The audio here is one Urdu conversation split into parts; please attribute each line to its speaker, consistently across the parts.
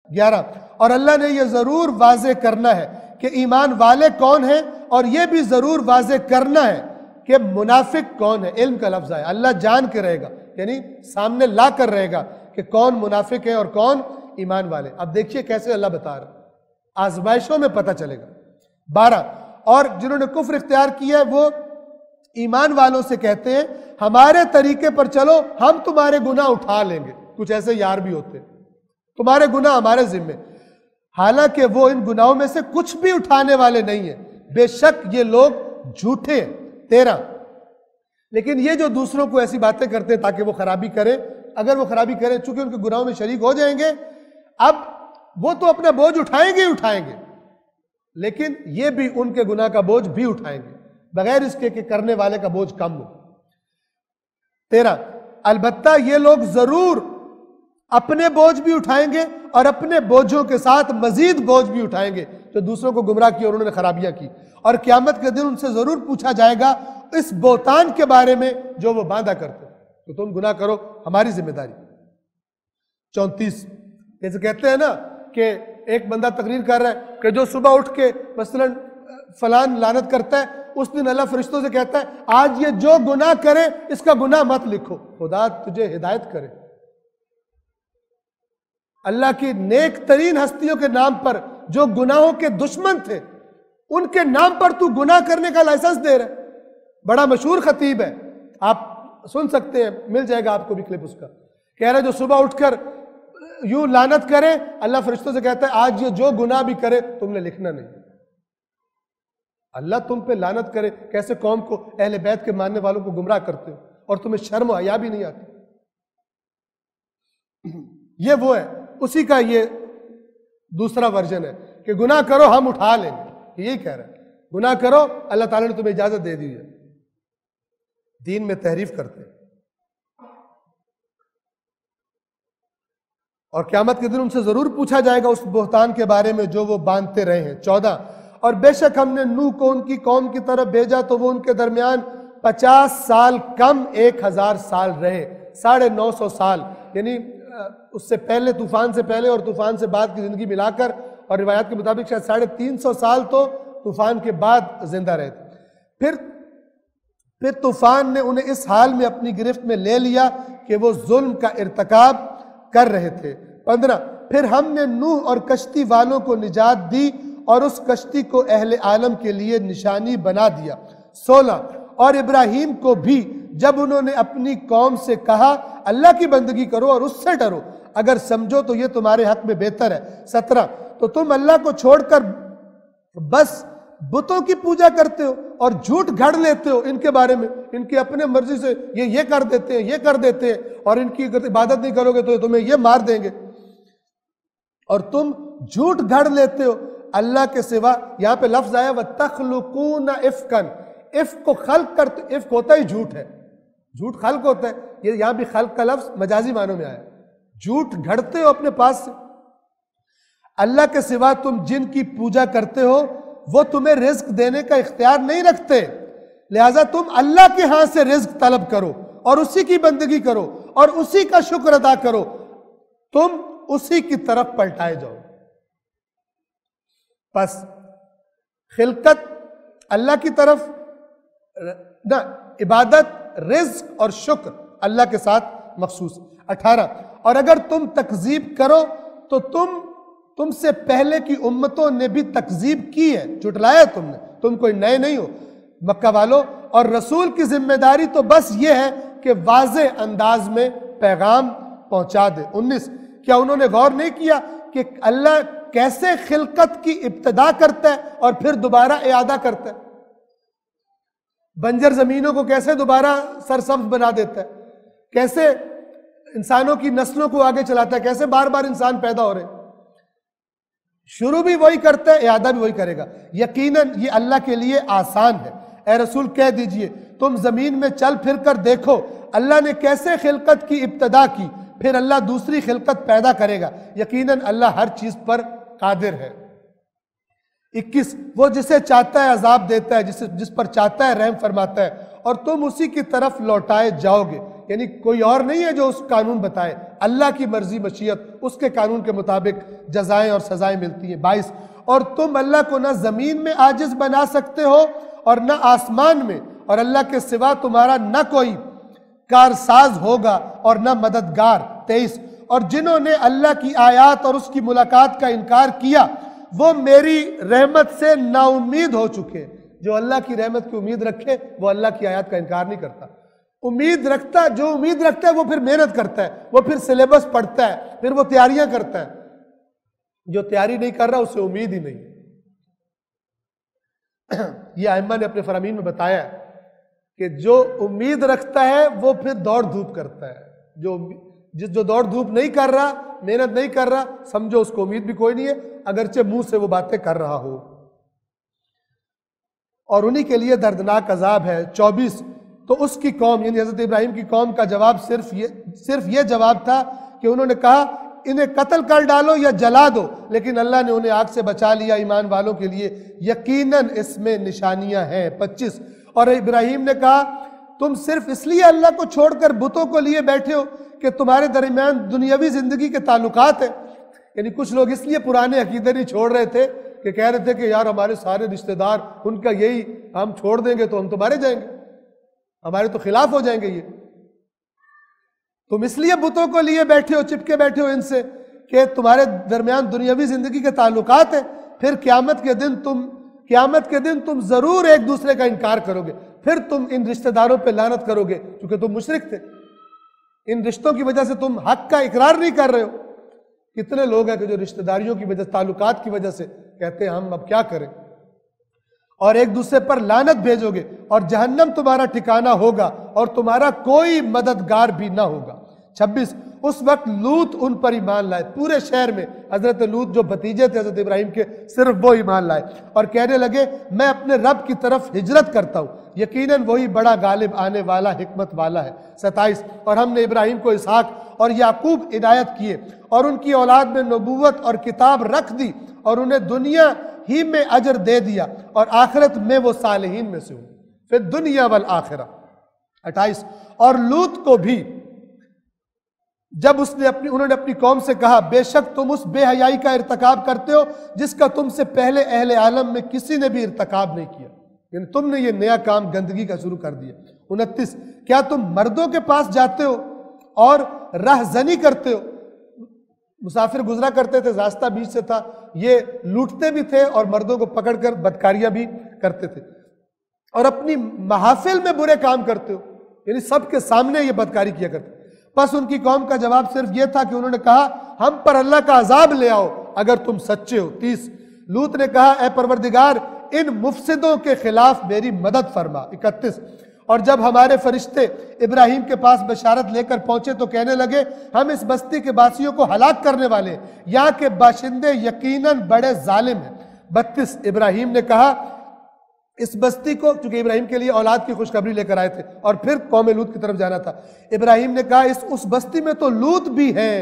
Speaker 1: 11 اور اللہ نے یہ ضرور واضح کرنا ہے کہ ایمان والے کون ہیں، اور یہ بھی ضرور واضح کرنا ہے کہ منافق کون ہے۔ علم کا لفظ ہے، اللہ جان کے رہے گا، یعنی سامنے لا کر رہے گا کہ کون منافق ہے اور کون ایمان والے۔ اب دیکھیے کیسے اللہ بتا رہا ہے، آزمائشوں میں پتہ چلے گا۔ 12 اور جنہوں نے کفر اختیار کیا ہے وہ ایمان والوں سے کہتے ہیں ہمارے طریقے پر چلو، ہم تمہارے گناہ اٹھا لیں گے۔ کچھ ایسے یار بھی ہوتے ہیں، تمہارے گناہ ہمارے ذمے، حالانکہ وہ ان گناہوں میں سے کچھ بھی اٹھانے والے نہیں ہیں، بے شک یہ لوگ جھوٹے ہیں۔ 13 لیکن یہ جو دوسروں کو ایسی باتیں کرتے ہیں تاکہ وہ خرابی کریں، اگر وہ خرابی کریں چونکہ ان کے گناہوں میں شریک ہو جائیں گے، اب وہ تو اپنا بوجھ اٹھائیں گے ہی اٹھائیں گے، لیکن یہ بھی ان کے گناہ کا بوجھ بھی اٹھائیں گے بغیر اس کے کہ کرنے والے کا بوجھ کم ہو۔ 13 البتہ یہ لوگ ضرور اپنے بوجھ بھی اٹھائیں گے اور اپنے بوجھوں کے ساتھ مزید بوجھ بھی اٹھائیں گے جو دوسروں کو گمراہ کیا اور انہوں نے خرابیاں کی، اور قیامت کے دن ان سے ضرور پوچھا جائے گا اس بہتان کے بارے میں جو وہ باندھا کرتے، تو تم گناہ کرو ہماری ذمہ داری۔ 34 جیسے کہتے ہیں نا کہ ایک بندہ تقریر کر رہا ہے کہ جو صبح اٹھ کے مثلا فلان لعنت کرتا ہے، اس دن اللہ فرشتوں سے کہتا ہے آج یہ جو گناہ کرے اس کا گناہ مت لکھو، خدا تجھے ہدایت کرے۔ اللہ کی نیک ترین ہستیوں کے نام پر جو گناہوں کے دشمن تھے ان کے نام پر تو گناہ کرنے کا لائسنس دے رہا ہے۔ بڑا مشہور خطیب ہے، آپ سن سکتے ہیں، مل جائے گا آپ کو بھی کلپ اس کا، کہہ رہا ہے جو صبح اٹھ کر یوں لعنت کرے اللہ فرشتوں سے کہتا ہے آج یہ جو گناہ بھی کرے تم نے لکھنا نہیں۔ اللہ تم پہ لعنت کرے، کیسے قوم کو اہل بیت کے ماننے والوں کو گمراہ کرتے ہو اور تمہیں شرم و حیا بھی نہیں آتی۔ یہ وہ ہے، اسی کا یہ دوسرا ورژن ہے کہ گناہ کرو ہم اٹھا لیں گے، یہی کہہ رہا ہے گناہ کرو، اللہ تعالیٰ نے تمہیں اجازت دے دی ہے۔ دین میں تحریف کرتے ہیں اور قیامت کے دن ان سے ضرور پوچھا جائے گا اس بہتان کے بارے میں جو وہ باندھتے رہے ہیں۔ 14 اور بے شک ہم نے نوح کو ان کی قوم کی طرف بھیجا تو وہ ان کے درمیان 50 سال کم 1000 سال رہے، 950 سال، یعنی اس سے پہلے طوفان سے پہلے اور طوفان سے بعد کی زندگی ملا کر، اور روایات کے مطابق شاید 350 سال تو طوفان کے بعد زندہ رہے تھے۔ پھر طوفان نے انہیں اس حال میں اپنی گرفت میں لے لیا کہ وہ ظلم کا ارتکاب کر رہے تھے۔ 15 پھر ہم نے نوح اور کشتی والوں کو نجات دی اور اس کشتی کو اہل عالم کے لیے نشانی بنا دیا۔ 16 اور ابراہیم کو بھی جب انہوں نے اپنی قوم سے کہا اللہ کی بندگی کرو اور اس سے ڈرو، اگر سمجھو تو یہ تمہارے حق میں بہتر ہے۔ 17 تو تم اللہ کو چھوڑ کر بس بتوں کی پوجا کرتے ہو اور جھوٹ گھڑ لیتے ہو ان کے بارے میں، ان کی اپنے مرضی سے یہ کر دیتے ہیں، یہ کر دیتے ہیں، اور ان کی اگر عبادت نہیں کرو گے تو تمہیں یہ مار دیں گے، اور تم جھوٹ گھڑ لیتے ہو اللہ کے سوا۔ یہاں پہ لفظ آیا وَتَخْلُقُونَ إِفْكًا، افک کو خلق کرتے، افک ہوتا ہی جھوٹ ہے، جھوٹ خلق ہوتا ہے، یہ یہاں بھی خلق کا لفظ مجازی معنوں میں آیا، جھوٹ گھڑتے ہو اپنے پاس سے۔ اللہ کے سوا تم جن کی پوجا کرتے ہو وہ تمہیں رزق دینے کا اختیار نہیں رکھتے، لہٰذا تم اللہ کے ہاں سے رزق طلب کرو اور اسی کی بندگی کرو اور اسی کا شکر ادا کرو، تم اسی کی طرف پلٹائے جاؤ۔ پس خلقت اللہ کی طرف نہ، عبادت، رزق اور شکر اللہ کے ساتھ مخصوص۔ 18 اور اگر تم تکذیب کرو تو تم سے پہلے کی امتوں نے بھی تکذیب کی ہے، جھٹلایا تم نے، تم کوئی نئے نہیں ہو مکہ والو، اور رسول کی ذمہ داری تو بس یہ ہے کہ واضح انداز میں پیغام پہنچا دے۔ 19 کیا انہوں نے غور نہیں کیا کہ اللہ کیسے خلقت کی ابتدا کرتا ہے اور پھر دوبارہ اعادہ کرتا ہے، بنجر زمینوں کو کیسے دوبارہ سرسبز بنا دیتا ہے، کیسے انسانوں کی نسلوں کو آگے چلاتا ہے، کیسے بار بار انسان پیدا ہو رہے ہیں، شروع بھی وہی کرتا ہے، اعادہ بھی وہی کرے گا۔ یقیناً یہ اللہ کے لیے آسان ہے۔ اے رسول کہہ دیجئے تم زمین میں چل پھر کر دیکھو اللہ نے کیسے خلقت کی ابتدا کی، پھر اللہ دوسری خلقت پیدا کرے گا، یقیناً اللہ ہر چیز پر قادر ہے۔ 21 وہ جسے چاہتا ہے عذاب دیتا ہے، جس پر چاہتا ہے رحم فرماتا ہے، اور تم اسی کی طرف لوٹائے جاؤ گے، یعنی کوئی اور نہیں ہے جو اس قانون بتائے، اللہ کی مرضی مشیت، اس کے قانون کے مطابق جزائیں اور سزائیں ملتی ہیں۔ 22 اور تم اللہ کو نہ زمین میں عاجز بنا سکتے ہو اور نہ آسمان میں، اور اللہ کے سوا تمہارا نہ کوئی کارساز ہوگا اور نہ مددگار۔ 23 اور جنہوں نے اللہ کی آیات اور اس کی ملاقات کا انکار کیا وہ میری رحمت سے نا امید ہو چکے۔ جو اللہ کی رحمت کی امید رکھے وہ اللہ کی آیات کا انکار نہیں کرتا۔ جو امید رکھتا ہے وہ پھر محنت کرتا ہے، وہ پھر سلیبس پڑھتا ہے، پھر وہ تیاریاں کرتا ہے۔ جو تیاری نہیں کر رہا اسے امید ہی نہیں۔ یہ ائمہ نے اپنے فرامین میں بتایا ہے کہ جو امید رکھتا ہے وہ پھر دوڑ دھوپ کرتا ہے۔ جو دوڑ دھوپ نہیں کر رہا، محنت نہیں کر رہا، سمجھو اس کو امید بھی کوئی نہیں ہے، اگرچہ منہ سے وہ باتیں کر رہا ہو۔ اور انہی کے لیے دردناک عذاب ہے۔ 24 تو اس کی قوم یعنی حضرت ابراہیم کی قوم کا جواب صرف یہ جواب تھا کہ انہوں نے کہا انہیں قتل کر ڈالو یا جلا دو، لیکن اللہ نے انہیں آگ سے بچا لیا۔ ایمان والوں کے لیے یقیناً اس میں نشانیاں ہیں۔ 25 اور ابراہیم نے کہا تم صرف اس لیے اللہ کو چھوڑ کر بتوں کو لیے بیٹھے ہو کہ تمہارے درمیان دنیاوی زندگی کے تعلقات ہیں۔ یعنی کچھ لوگ اس لیے پرانے عقیدے نہیں چھوڑ رہے تھے کہ کہہ رہے تھے کہ یار ہمارے سارے رشتہ دار ان کا یہی، ہم چھوڑ دیں گے تو ہم تو مارے جائیں گے، ہمارے تو خلاف ہو جائیں گے۔ یہ تم اس لیے بتوں کو لیے بیٹھے ہو، چپکے بیٹھے ہو ان سے کہ تمہارے درمیان دنیاوی زندگی کے تعلقات ہیں، پھر قیامت کے دن تم ضرور ایک دوسرے کا انکار کرو گے، پھر تم ان رشتہ داروں پہ لعنت کرو گے کیونکہ تم مشرک تھے۔ ان رشتوں کی وجہ سے تم حق کا اقرار نہیں کر رہے ہو۔ کتنے لوگ ہیں کہ جو رشتہ داریوں کی وجہ، تعلقات کی وجہ سے کہتے ہیں ہم اب کیا کریں، اور ایک دوسرے پر لعنت بھیجو گے، اور جہنم تمہارا ٹھکانہ ہوگا اور تمہارا کوئی مددگار بھی نہ ہوگا۔ 26 اس وقت لوط ان پر ایمان لائے، پورے شہر میں حضرت لوط جو بھتیجے تھے حضرت ابراہیم کے، صرف وہ ایمان لائے اور کہنے لگے میں اپنے رب کی طرف ہجرت کرتا ہوں، یقیناً وہی بڑا غالب آنے والا حکمت والا ہے۔ 27 اور ہم نے ابراہیم کو اسحاق اور یعقوب عنایت کیے اور ان کی اولاد میں نبوت اور کتاب رکھ دی اور انہیں دنیا ہی میں اجر دے دیا اور آخرت میں وہ صالحین میں سے ہوں، پھر دنیا والآخرہ۔ 28 اور لوط کو بھی جب انہوں نے اپنی قوم سے کہا بے شک تم اس بے حیائی کا ارتکاب کرتے ہو جس کا تم سے پہلے اہل عالم میں کسی نے بھی ارتکاب نہیں کیا، یعنی تم نے یہ نیا کام گندگی کا شروع کر دیا۔ 29 کیا تم مردوں کے پاس جاتے ہو اور رہزنی کرتے ہو؟ مسافر گزرا کرتے تھے، راستہ بیچ سے تھا، یہ لوٹتے بھی تھے اور مردوں کو پکڑ کر بدکاریاں بھی کرتے تھے، اور اپنی محافل میں برے کام کرتے ہو، یعنی سب کے سامنے یہ بدکاری کیا کرتے۔ بس ان کی قوم کا جواب صرف یہ تھا کہ انہوں نے کہا ہم پر اللہ کا عذاب لے آؤ اگر تم سچے ہو۔ 30 لوط نے کہا اے پروردگار ان مفسدوں کے خلاف میری مدد فرما۔ 31 اور جب ہمارے فرشتے ابراہیم کے پاس بشارت لے کر پہنچے تو کہنے لگے ہم اس بستی کے باسیوں کو ہلاک کرنے والے ہیں، یہاں کے باشندے یقیناً بڑے ظالم ہیں۔ 32 ابراہیم نے کہا اس بستی کو، چونکہ ابراہیم کے لیے اولاد کی خوشخبری لے کر آئے تھے اور پھر قوم لوط کی طرف جانا تھا، ابراہیم نے کہا اس بستی میں تو لوط بھی ہیں،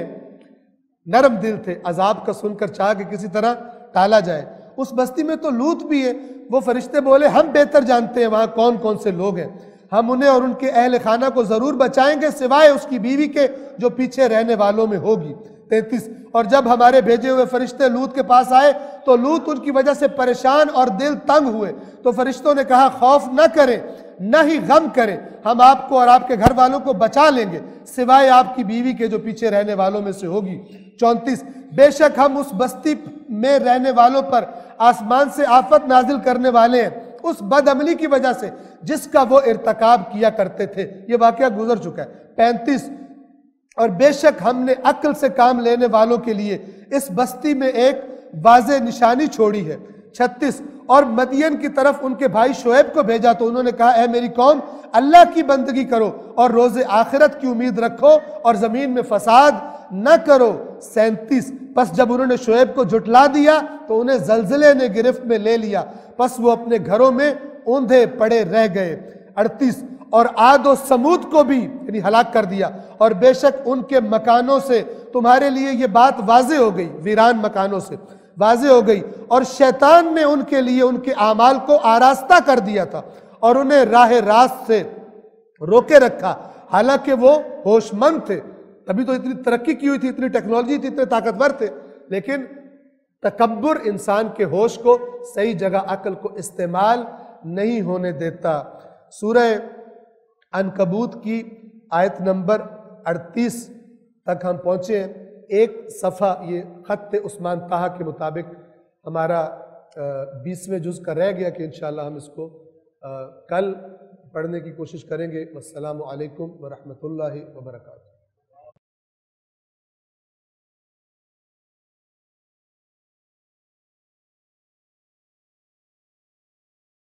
Speaker 1: نرم دل تھے، عذاب کا سن کر چاہا کہ کسی طرح ٹالا جائے، اس بستی میں تو لوط بھی ہے۔ وہ فرشتے بولے ہم بہتر جانتے ہیں وہاں کون کون سے لوگ ہیں، ہم انہیں اور ان کے اہل خانہ کو ضرور بچائیں گے سوائے اس کی بیوی کے جو پیچھے رہنے والوں میں ہوگی۔ 33 اور جب ہمارے بھیجے ہوئے فرشتے لوط کے پاس آئے تو لوط ان کی وجہ سے پریشان اور دل تنگ ہوئے، تو فرشتوں نے کہا خوف نہ کریں نہ ہی غم کریں، ہم آپ کو اور آپ کے گھر والوں کو بچا لیں گے سوائے آپ کی بیوی کے جو پیچھے رہنے والوں میں سے ہوگی۔ 34 بے شک ہم اس بستی میں رہنے والوں پر آسمان سے آفت نازل کرنے والے ہیں اس بد عملی کی وجہ سے جس کا وہ ارتکاب کیا کرتے تھے، یہ واقعہ گزر چکا ہے۔ 35 اور بے شک ہم نے عقل سے کام لینے والوں کے لیے اس بستی میں ایک واضح نشانی چھوڑی ہے۔ 36 اور مدین کی طرف ان کے بھائی شعیب کو بھیجا تو انہوں نے کہا اے میری قوم اللہ کی بندگی کرو اور روز آخرت کی امید رکھو اور زمین میں فساد نہ کرو۔ 37 پس جب انہوں نے شعیب کو جھٹلا دیا تو انہیں زلزلے نے گرفت میں لے لیا، پس وہ اپنے گھروں میں اوندھے پڑے رہ گئے۔ 38 اور عاد و سمود کو بھی یعنی ہلاک کر دیا، اور بے شک ان کے مکانوں سے تمہارے لیے یہ بات واضح ہو گئی، ویران مکانوں سے واضح ہو گئی، اور شیطان نے ان کے لیے ان کے اعمال کو آراستہ کر دیا تھا اور انہیں راہ راست سے روکے رکھا، حالانکہ وہ ہوش مند تھے، تبھی تو اتنی ترقی کی ہوئی تھی، اتنی ٹیکنالوجی تھی، اتنے طاقتور تھے، لیکن تکبر انسان کے ہوش کو صحیح جگہ عقل کو استعمال نہیں ہونے دیتا۔ سورہ عنکبوت کی آیت نمبر 38 تک ہم پہنچے ہیں۔ ایک صفحہ یہ خط عثمان طہ کے مطابق ہمارا 20ویں جز کا رہ گیا کہ انشاءاللہ ہم اس کو کل پڑھنے کی کوشش کریں گے۔ والسلام علیکم ورحمۃ اللہ وبرکاتہ۔